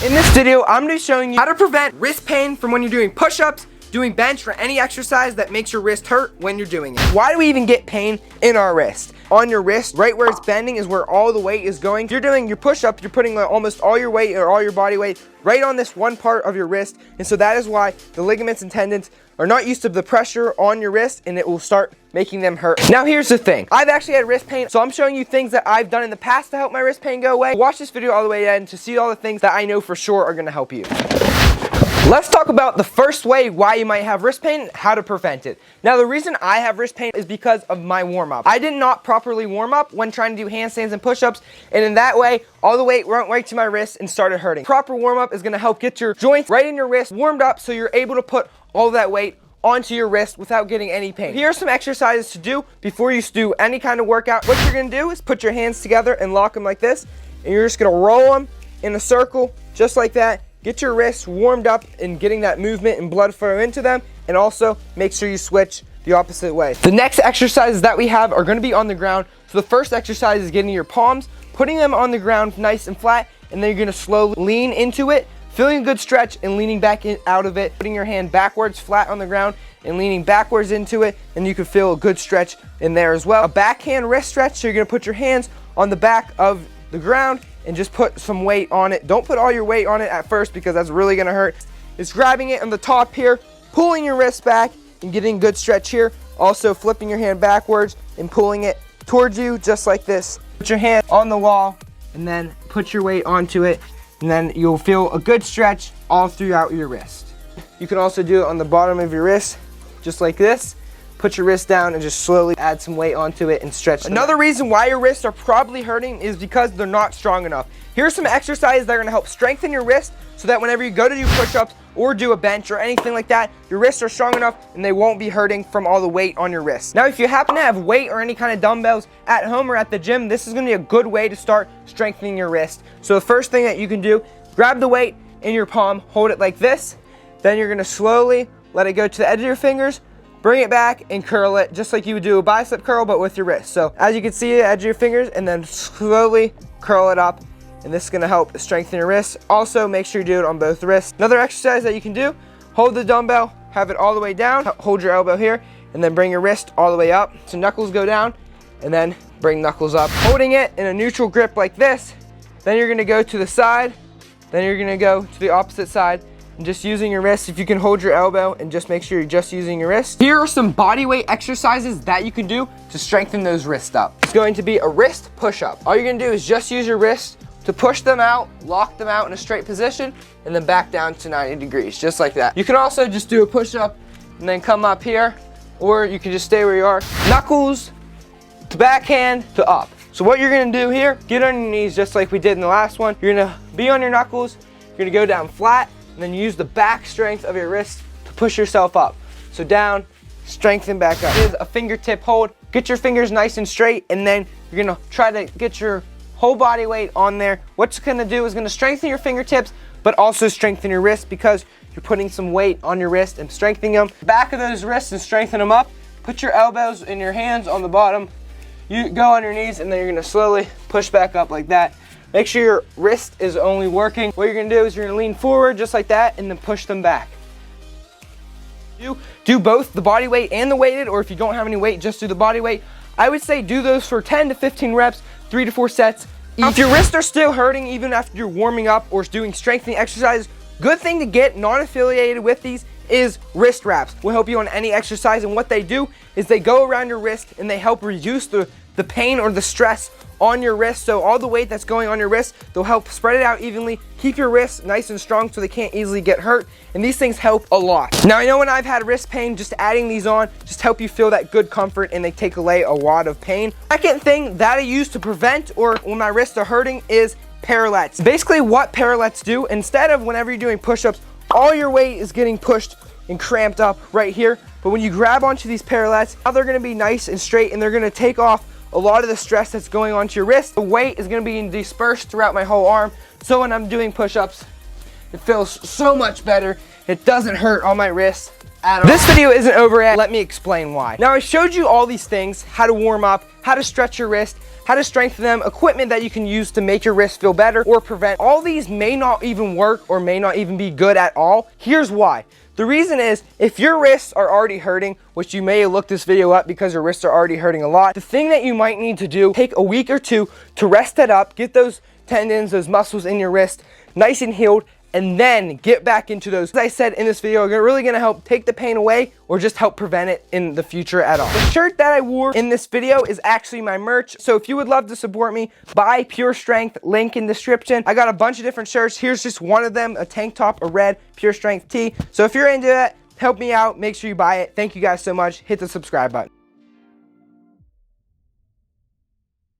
In this video, I'm going to be showing you how to prevent wrist pain from when you're doing push-ups, doing bench, or any exercise that makes your wrist hurt when you're doing it. Why do we even get pain in our wrist? On your wrist, right where it's bending is where all the weight is going. If you're doing your push-up, you're putting almost all your weight or all your body weight right on this one part of your wrist. And so that is why the ligaments and tendons are not used to the pressure on your wrist, and it will start making them hurt. Now here's the thing. I've actually had wrist pain, so I'm showing you things that I've done in the past to help my wrist pain go away. Watch this video all the way to the end to see all the things that I know for sure are gonna help you. Let's talk about the first way why you might have wrist pain and how to prevent it. Now the reason I have wrist pain is because of my warm-up. I did not properly warm up when trying to do handstands and push-ups, and in that way, all the weight went right to my wrist and started hurting. Proper warm-up is gonna help get your joints right in your wrist warmed up so you're able to put all that weight onto your wrist without getting any pain. Here are some exercises to do before you do any kind of workout. What you're gonna do is put your hands together and lock them like this, and you're just gonna roll them in a circle just like that. Get your wrists warmed up and getting that movement and blood flow into them, and also make sure you switch the opposite way. The next exercises that we have are gonna be on the ground. So the first exercise is getting your palms, putting them on the ground nice and flat, and then you're gonna slowly lean into it, feeling a good stretch and leaning back out of it, putting your hand backwards flat on the ground and leaning backwards into it, and you can feel a good stretch in there as well. A backhand wrist stretch, so you're gonna put your hands on the back of the ground and just put some weight on it. Don't put all your weight on it at first because that's really gonna hurt. It's grabbing it on the top here, pulling your wrist back and getting a good stretch here. Also flipping your hand backwards and pulling it towards you just like this. Put your hand on the wall and then put your weight onto it, and then you'll feel a good stretch all throughout your wrist. You can also do it on the bottom of your wrist, just like this. Put your wrist down and just slowly add some weight onto it and stretch. Another reason why your wrists are probably hurting is because they're not strong enough. Here's some exercises that are gonna help strengthen your wrist so that whenever you go to do push-ups or do a bench or anything like that, your wrists are strong enough and they won't be hurting from all the weight on your wrists. Now, if you happen to have weight or any kind of dumbbells at home or at the gym, this is gonna be a good way to start strengthening your wrist. So the first thing that you can do, grab the weight in your palm, hold it like this, then you're gonna slowly let it go to the edge of your fingers, bring it back and curl it just like you would do a bicep curl but with your wrist. So as you can see, the edge of your fingers, and then slowly curl it up, and this is gonna help strengthen your wrists. Also, make sure you do it on both wrists. Another exercise that you can do, hold the dumbbell, have it all the way down, hold your elbow here, and then bring your wrist all the way up. So knuckles go down, and then bring knuckles up. Holding it in a neutral grip like this, then you're gonna go to the side, then you're gonna go to the opposite side, and just using your wrist. If you can hold your elbow and just make sure you're just using your wrist. Here are some body weight exercises that you can do to strengthen those wrists up. It's going to be a wrist push-up. All you're gonna do is just use your wrist to push them out, lock them out in a straight position, and then back down to 90 degrees, just like that. You can also just do a push-up and then come up here, or you can just stay where you are. Knuckles to backhand to up. So what you're gonna do here, get on your knees just like we did in the last one. You're gonna be on your knuckles, you're gonna go down flat, and then use the back strength of your wrist to push yourself up. So down, strengthen back up. This is a fingertip hold. Get your fingers nice and straight, and then you're gonna try to get your whole body weight on there. What it's gonna do is gonna strengthen your fingertips, but also strengthen your wrist because you're putting some weight on your wrist and strengthening them. Back of those wrists and strengthen them up. Put your elbows and your hands on the bottom. You go on your knees, and then you're gonna slowly push back up like that. Make sure your wrist is only working. What you're gonna do is you're gonna lean forward just like that and then push them back. Do both the body weight and the weighted, or if you don't have any weight, just do the body weight. I would say do those for 10 to 15 reps, 3 to 4 sets. If your wrists are still hurting even after you're warming up or doing strengthening exercises, good thing to get non-affiliated with these is wrist wraps. Will help you on any exercise, and what they do is they go around your wrist and they help reduce the pain or the stress on your wrist. So all the weight that's going on your wrist, they'll help spread it out evenly, keep your wrists nice and strong so they can't easily get hurt, and these things help a lot. Now I know when I've had wrist pain, just adding these on just help you feel that good comfort, and they take away a lot of pain. Second thing that I use to prevent or when my wrists are hurting is parallettes. Basically what parallettes do, instead of whenever you're doing push-ups, all your weight is getting pushed and cramped up right here, but when you grab onto these parallettes, now they're gonna be nice and straight, and they're gonna take off a lot of the stress that's going onto your wrist. The weight is gonna be dispersed throughout my whole arm, so when I'm doing push-ups, it feels so much better. It doesn't hurt on my wrist at all. This video isn't over yet. Let me explain why. Now I showed you all these things, how to warm up, how to stretch your wrist, how to strengthen them, equipment that you can use to make your wrists feel better or prevent. All these may not even work or may not even be good at all. Here's why. The reason is, if your wrists are already hurting, which you may have looked this video up because your wrists are already hurting a lot, the thing that you might need to do, take a week or two to rest it up, get those tendons, those muscles in your wrist nice and healed, and then get back into those. As I said in this video, are really gonna help take the pain away or just help prevent it in the future at all. The shirt that I wore in this video is actually my merch. So if you would love to support me, buy Pure Strength, link in description. I got a bunch of different shirts. Here's just one of them, a tank top, a red Pure Strength tee. So if you're into that, help me out, make sure you buy it. Thank you guys so much. Hit the subscribe button.